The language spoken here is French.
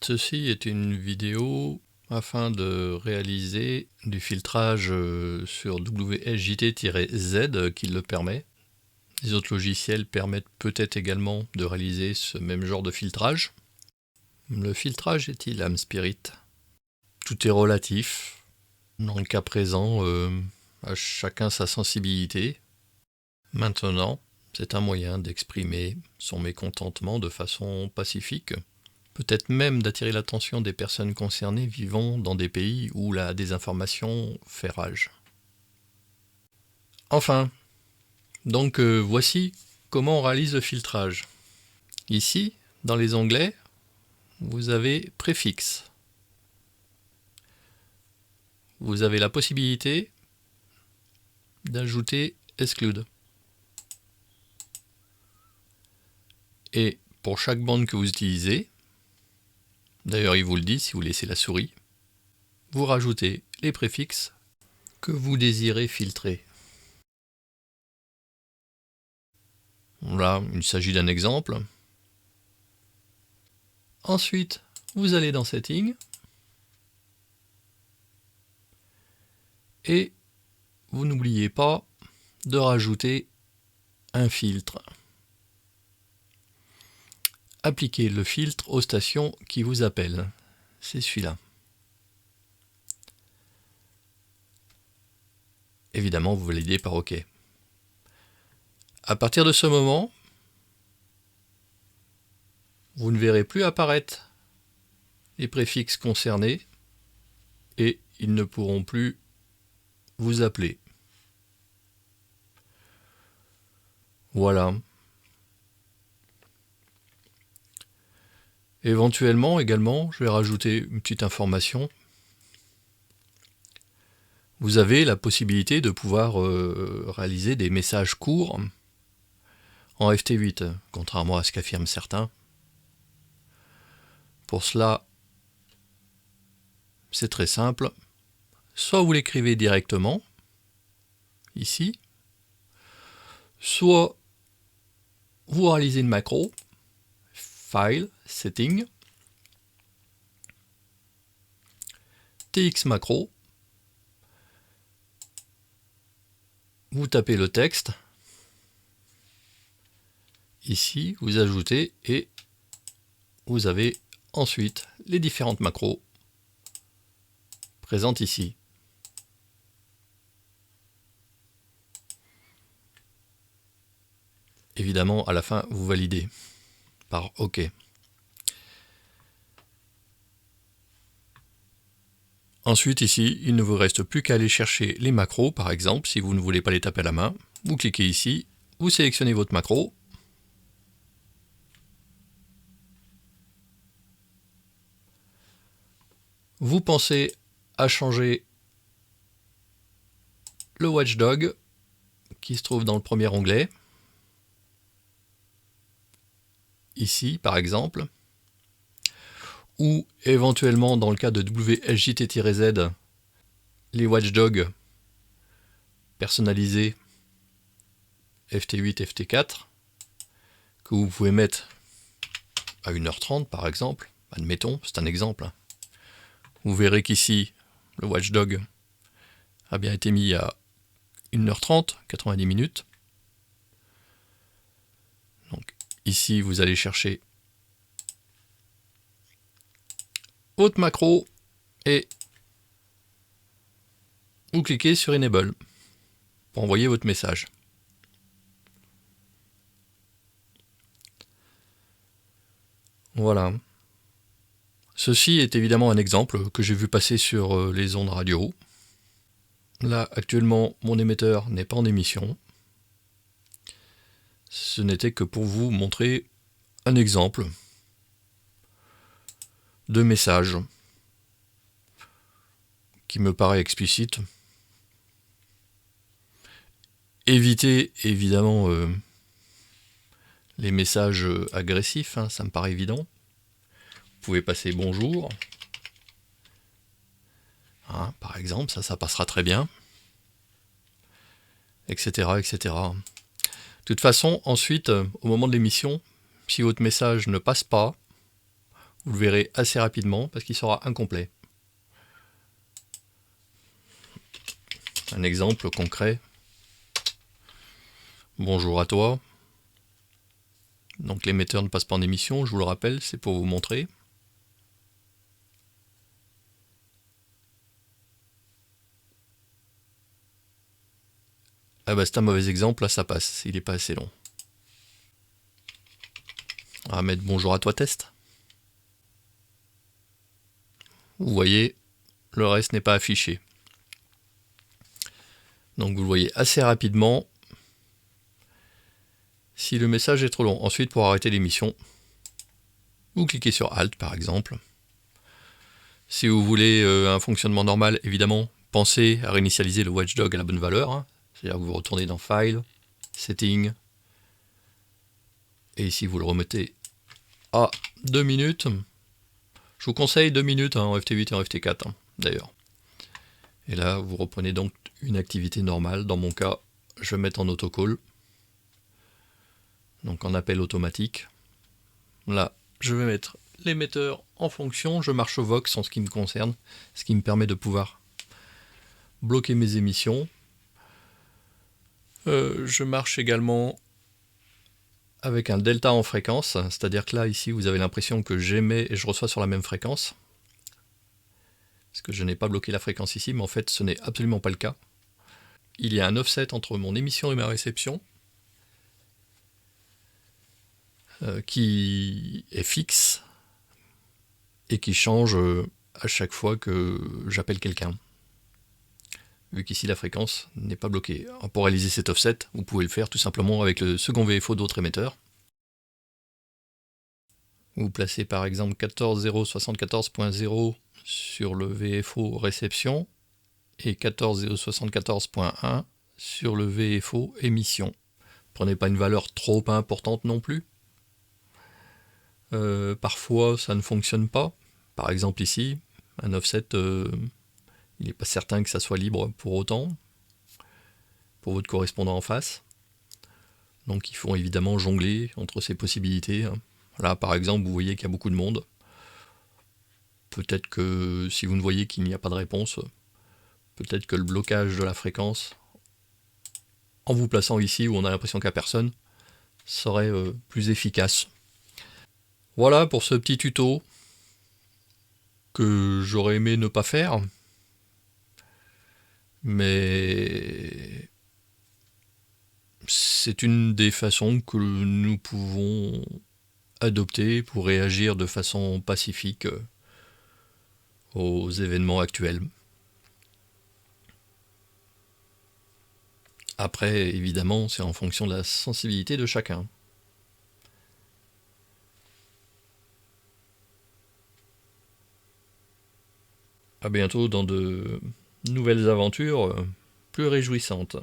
Ceci est une vidéo afin de réaliser du filtrage sur WSJT-Z qui le permet. Les autres logiciels permettent peut-être également de réaliser ce même genre de filtrage. Le filtrage est-il âme spirit? Tout est relatif. Dans le cas présent, à chacun sa sensibilité. Maintenant, c'est un moyen d'exprimer son mécontentement de façon pacifique. Peut-être même d'attirer l'attention des personnes concernées vivant dans des pays où la désinformation fait rage. Enfin, donc voici comment on réalise le filtrage. Ici, dans les onglets, vous avez préfixe. Vous avez la possibilité d'ajouter exclude. Et pour chaque bande que vous utilisez, d'ailleurs il vous le dit si vous laissez la souris, vous rajoutez les préfixes que vous désirez filtrer. Là, il s'agit d'un exemple. Ensuite, vous allez dans Settings et vous n'oubliez pas de rajouter un filtre. Appliquez le filtre aux stations qui vous appellent. C'est celui-là. Évidemment, vous validez par OK. À partir de ce moment, vous ne verrez plus apparaître les préfixes concernés et ils ne pourront plus vous appeler. Voilà. Éventuellement, également, je vais rajouter une petite information. Vous avez la possibilité de pouvoir réaliser des messages courts en FT8, contrairement à ce qu'affirment certains. Pour cela, c'est très simple. Soit vous l'écrivez directement, ici, soit vous réalisez une macro, File, Setting, TX macro, vous tapez le texte, ici, vous ajoutez et vous avez ensuite les différentes macros présentes ici. Évidemment, à la fin, vous validez par OK. Ensuite, ici, il ne vous reste plus qu'à aller chercher les macros, par exemple, si vous ne voulez pas les taper à la main. Vous cliquez ici, vous sélectionnez votre macro. Vous pensez à changer le watchdog qui se trouve dans le premier onglet. Ici, par exemple. Ou éventuellement, dans le cas de WSJT-Z, les watchdogs personnalisés FT8, FT4, que vous pouvez mettre à 1h30 par exemple. Admettons, c'est un exemple. Vous verrez qu'ici, le watchdog a bien été mis à 1h30, 90 minutes. Donc ici, vous allez chercher votre macro et vous cliquez sur Enable pour envoyer votre message. Voilà. Ceci est évidemment un exemple que j'ai vu passer sur les ondes radio. Là, actuellement, mon émetteur n'est pas en émission. Ce n'était que pour vous montrer un exemple de message qui me paraît explicite. Évitez évidemment les messages agressifs, hein, ça me paraît évident. Vous pouvez passer bonjour. Hein, par exemple, ça passera très bien. Etc. etc. De toute façon, ensuite, au moment de l'émission, si votre message ne passe pas, Vous le verrez assez rapidement parce qu'il sera incomplet. Un exemple concret. Bonjour à toi. Donc l'émetteur ne passe pas en émission, je vous le rappelle, c'est pour vous montrer. Ah bah c'est un mauvais exemple, là ça passe, il n'est pas assez long. On va mettre bonjour à toi test. Vous voyez, le reste n'est pas affiché. Donc vous le voyez assez rapidement. Si le message est trop long, ensuite pour arrêter l'émission, vous cliquez sur Alt par exemple. Si vous voulez un fonctionnement normal, évidemment, pensez à réinitialiser le watchdog à la bonne valeur. Hein. C'est-à-dire que vous retournez dans File, Settings, et ici vous le remettez à 2 minutes. Je vous conseille 2 minutes hein, en FT8 et en FT4 hein, d'ailleurs. Et là, vous reprenez donc une activité normale. Dans mon cas, je vais mettre en autocall. Donc en appel automatique. Là, je vais mettre l'émetteur en fonction. Je marche au Vox en ce qui me concerne, ce qui me permet de pouvoir bloquer mes émissions. Je marche également avec un delta en fréquence, c'est-à-dire que là, ici, vous avez l'impression que j'émets et je reçois sur la même fréquence. Parce que je n'ai pas bloqué la fréquence ici, mais en fait, ce n'est absolument pas le cas. Il y a un offset entre mon émission et ma réception, qui est fixe, et qui change à chaque fois que j'appelle quelqu'un. Vu qu'ici, la fréquence n'est pas bloquée. Alors, pour réaliser cet offset, vous pouvez le faire tout simplement avec le second VFO d'autres émetteurs. Vous placez par exemple 14.0.74.0 sur le VFO réception et 14.0.74.1 sur le VFO émission. Prenez pas une valeur trop importante non plus. Parfois ça ne fonctionne pas. Par exemple ici, un offset, il n'est pas certain que ça soit libre pour autant, pour votre correspondant en face. Donc il faut évidemment jongler entre ces possibilités. Là par exemple, vous voyez qu'il y a beaucoup de monde. Peut-être que si vous ne voyez qu'il n'y a pas de réponse, peut-être que le blocage de la fréquence, en vous plaçant ici où on a l'impression qu'il n'y a personne, serait plus efficace. Voilà pour ce petit tuto que j'aurais aimé ne pas faire, mais c'est une des façons que nous pouvons adopter pour réagir de façon pacifique aux événements actuels. Après, évidemment, c'est en fonction de la sensibilité de chacun. À bientôt dans de nouvelles aventures plus réjouissantes.